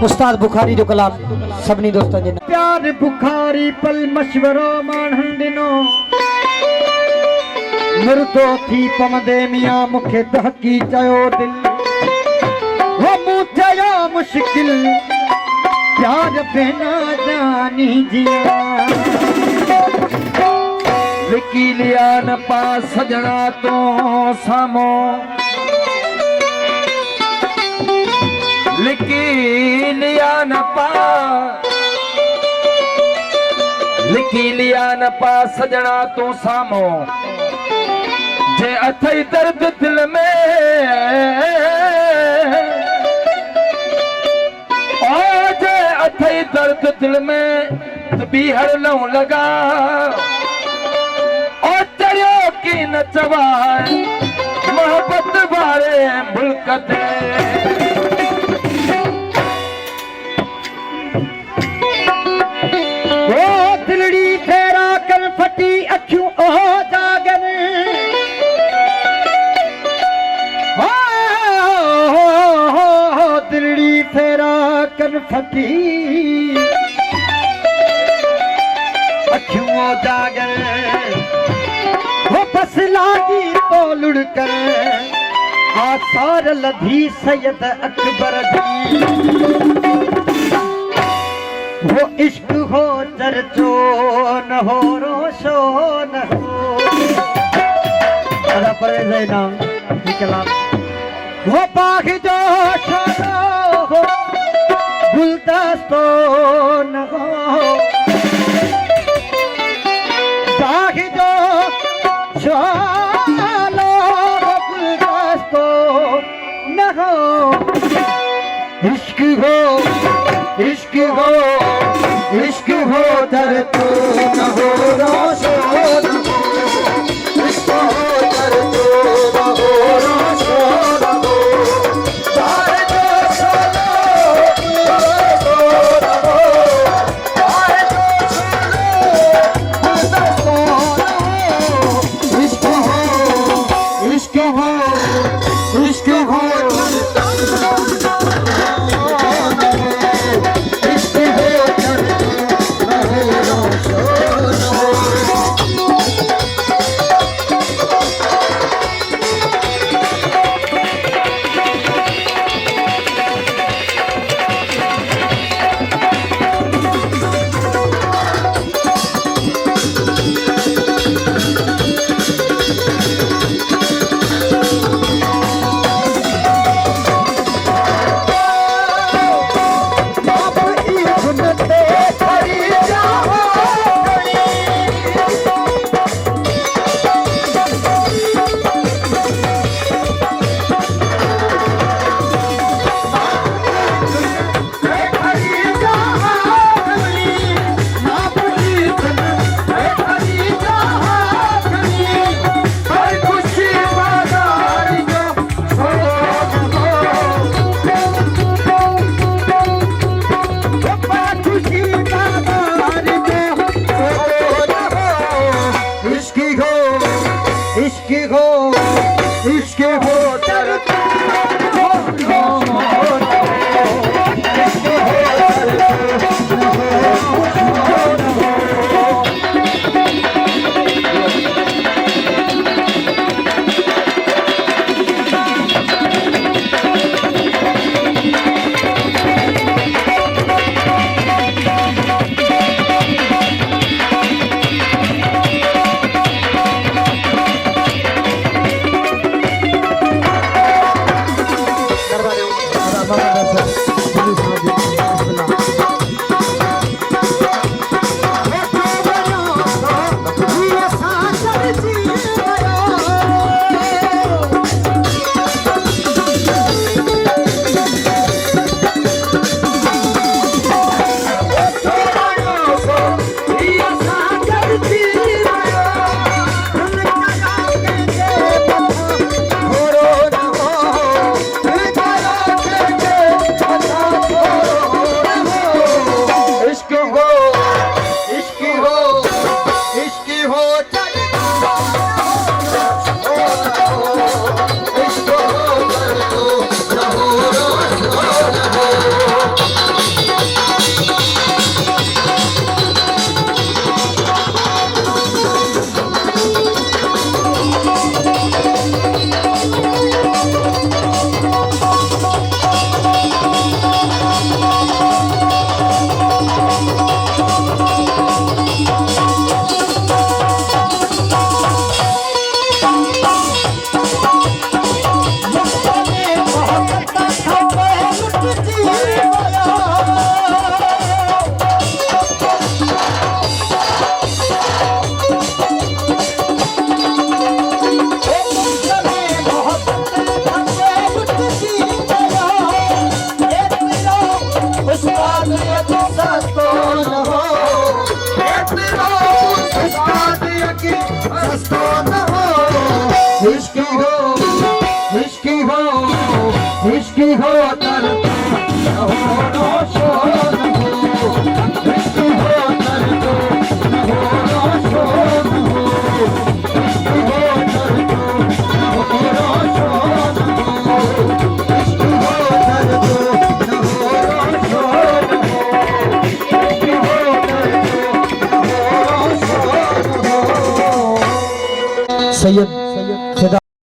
उस्ताद बुखारी जो कलाम सभी दोस्तों जे प्यार बुखारी पल मशवरो मानन दिनो मुर्दो थी पमदे मियां मुखे दहकी चयो दिल वो मुझे मुश्किल प्यार बिना जानी जिया वकीलिया न पा सजना तो सामो लिखिलिया न पा सजना तू सामो जे अथई दर्द दिल में ओ जे अथई दर्द दिल में तो बीहर न लगा और चढ़ियो की न चवाए मोहब्बत वाले मुल्क ते दिलड़ी फेरा कर फटी अखियों ओ जागर दिलड़ी फेरा कर फटी अखियों ओ जागर वो बस लागी तो लुढ़कर आसार लधी सैयद अकबर दी वो इश्क हो चर्चो न हो रोशो न हो अदा परवेज़ नाम निकला वो बाग जो शानो हो गुलदस्तो न हो बाग जो शानो हो गुलदस्तो न हो इश्क हो इश्क हो इश्क हो दर तो न हो रोशो न हो इश्क हो दर तो न हो रोशो न हो तारे जो सोलो न हो तारे जो सोलो इश्क हो इश्क हो इश्क हो सैयद